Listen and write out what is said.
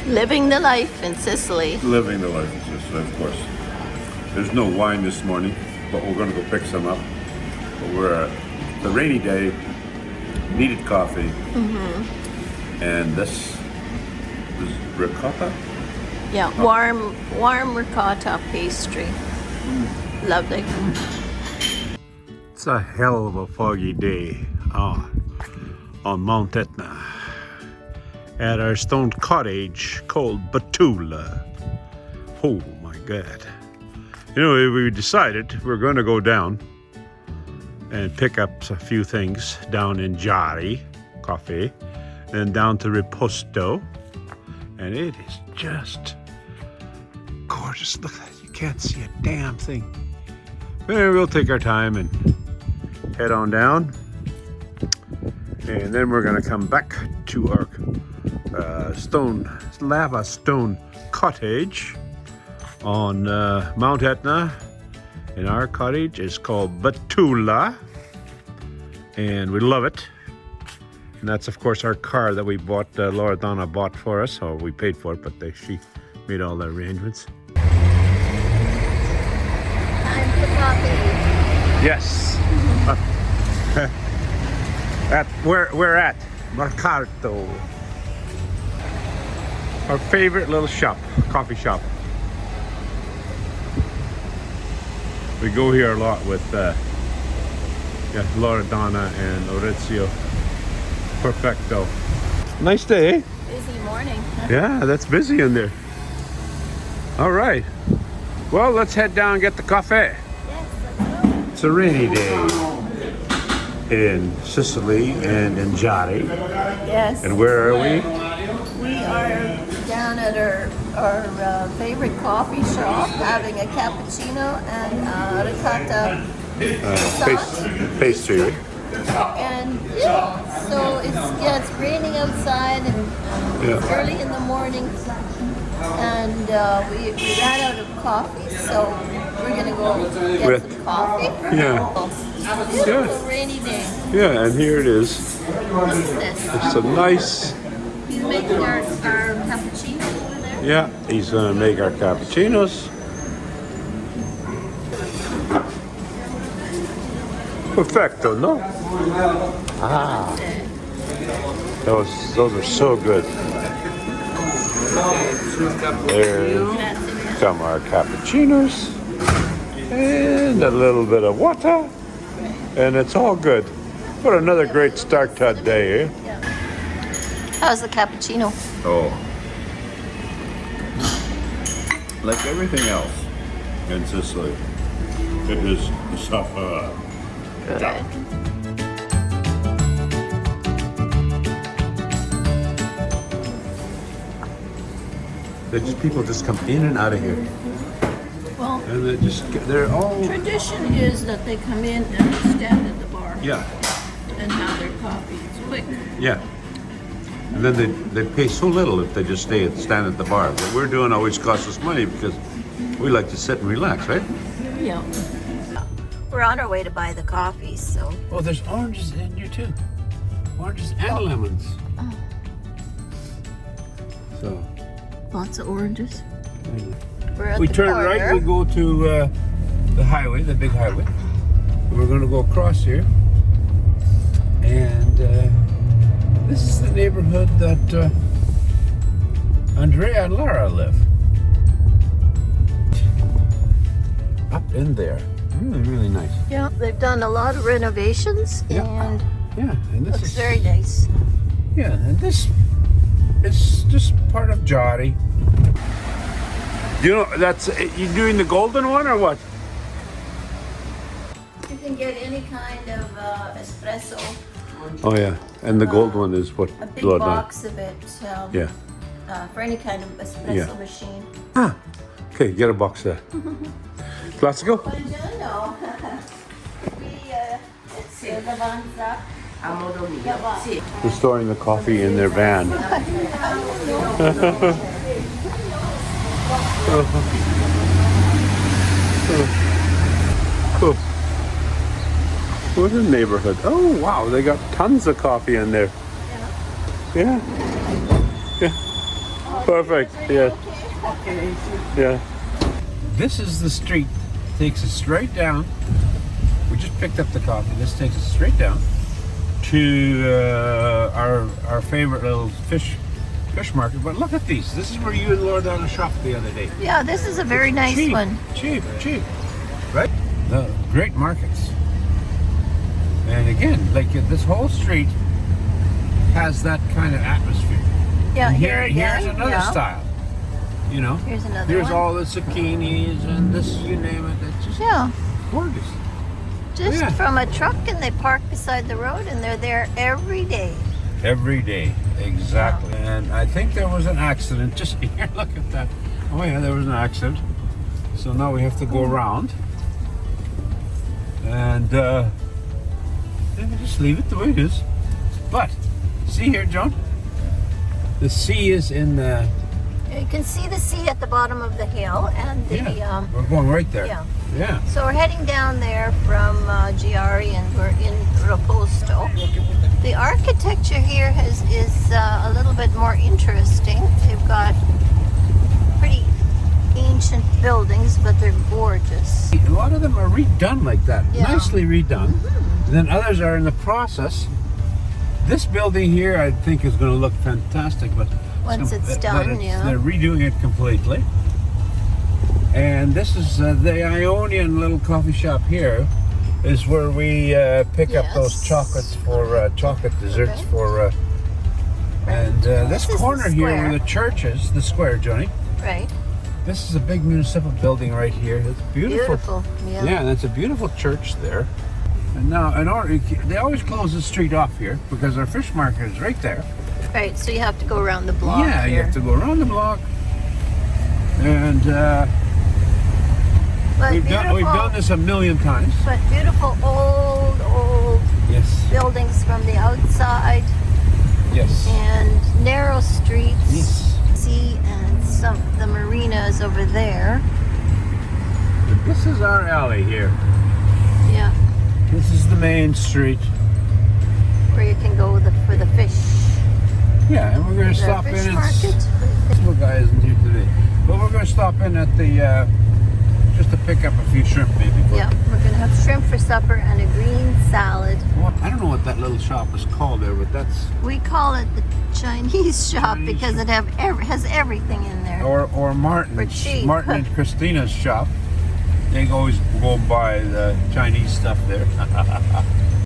Living the life in Sicily. Living the life in Sicily, of course. There's no wine this morning, but we're going to go pick some up. But we're the rainy day, needed coffee, and this is ricotta. Yeah, warm ricotta pastry. Lovely. It's a hell of a foggy day on Mt.Etna at our stone cottage called Batula. Oh my God. You know, we decided we're going to go down and pick up a few things down in Jari Coffee, then down to Riposto, and it is just gorgeous. Look at that, you can't see a damn thing. Anyway, we'll take our time and head on down, and then we're going to come back to our lava stone cottage on Mt.Etna, and our cottage is called Batula, and we love it. And that's of course our car that we bought, Loredana bought for us, or we paid for it, but she made all the arrangements. Time for coffee. Yes. We're at Mercato, our favorite little shop, coffee shop. We go here a lot with Loredana and Orizio. Perfecto. Nice day, eh? Busy morning. Yeah, that's busy in there. All right. Well, let's head down and get the coffee. Yes, let's go. It's a rainy day in Sicily and in Jari. Yes. And where are we? We are down at our favorite coffee shop having a cappuccino and ricotta sauce. Pastry, right? And yeah, so it's raining outside and it's early in the morning, and we ran out of coffee, so we're gonna go get some coffee. Yeah. Beautiful rainy day. Yeah, and here it is. Look at this. It's a nice. He's making our cappuccino over there. Yeah, he's gonna make our cappuccinos. Perfecto, no? Ah, those are so good. There come our cappuccinos and a little bit of water, and it's all good. What another great start to that day, eh? Yeah. How's the cappuccino? Oh, like everything else in Sicily, it is suffer. Good. People just come in and out of here, Well, and they're all tradition is that they come in and stand at the bar yeah. and have their coffee. It's quick. Yeah. And then they pay so little if they just stand at the bar. What we're doing always costs us money because we like to sit and relax, right? Yeah. We're on our way to buy the coffee, so. Oh, there's oranges in here too. Oranges and lemons. Oh. So Lots of oranges. We're at we the turn corner. right, we go to the highway, the big highway. And we're going to go across here. And this is the neighborhood that Andrea and Lara live. Up in there. Really, really nice. Yeah, they've done a lot of renovations, Yeah. and Yeah, and this looks is very nice. yeah, and this is just part of Jari. You know, that's you doing the golden one or what? You can get any kind of espresso. Oh yeah, and the gold one is what A big blood box of it. Yeah. For any kind of espresso Yeah. machine. Ah, okay, get a box there. Classico. Buongiorno. It's davanza. A modo mio, sì. They're storing the coffee in their van. Cool. What a neighborhood. Oh wow, they got tons of coffee in there. Yeah. Yeah. Oh, Perfect. Yeah. Okay. Yeah. This is the street. Takes us straight down. We just picked up the coffee. This takes us straight down to our favorite little fish market. But look at these. This is where you and Loredana shopped the other day. Yeah, this is a very nice Cheap, one. cheap, right? The great markets. And again, like this whole street has that kind of atmosphere. Yeah, And here again. here's another yeah. style. You know, Here's another there's one. all the zucchinis and this, you name it. It's just Yeah, gorgeous. just Yeah. from a truck, and they park beside the road, and they're there every day. Every day, exactly. And I think there was an accident just here. Look at that. Oh yeah, there was an accident. So now we have to go around and just leave it the way it is. But see here, John. The sea is in the. You can see the sea at the bottom of the hill, and the We're going right there. yeah. Yeah. So we're heading down there from Giari, and we're in Raposto. The architecture here is a little bit more interesting. They've got pretty ancient buildings, but they're gorgeous. A lot of them are redone like that, Yeah. nicely redone. And then others are in the process. This building here, I think, is going to look fantastic, but Once it's done, yeah. They're redoing it completely. And this is the Ionian little coffee shop here. Is where we pick up those Yes. chocolates for chocolate desserts for. And this This is the corner here where square. the church is, the square, Johnny. Right. This is a big municipal building right here. It's beautiful. Beautiful. Yeah. Yeah, that's a beautiful church there. And now, in order, they always close the street off here because our fish market is right there. Right. So you have to go around the block. Yeah, you here. have to go around the block. And But we've done this a million times. But beautiful old Yes. buildings from the outside, Yes. and narrow streets. Yes. Sea and the marina is over there. This is our alley here. Yeah, This is the main street. where you can go for the fish. Yeah, and we're going to The stop in fish and. market. This little guy isn't here today, but we're going to stop in at the just to pick up a few shrimp maybe. Yeah, we're gonna have shrimp for supper and a green salad. I don't know what that little shop is called there, but that's We call it the Chinese shop Chinese because shop. it has everything in there. or Martin cheap. and Christina's shop. They always go buy the Chinese stuff there.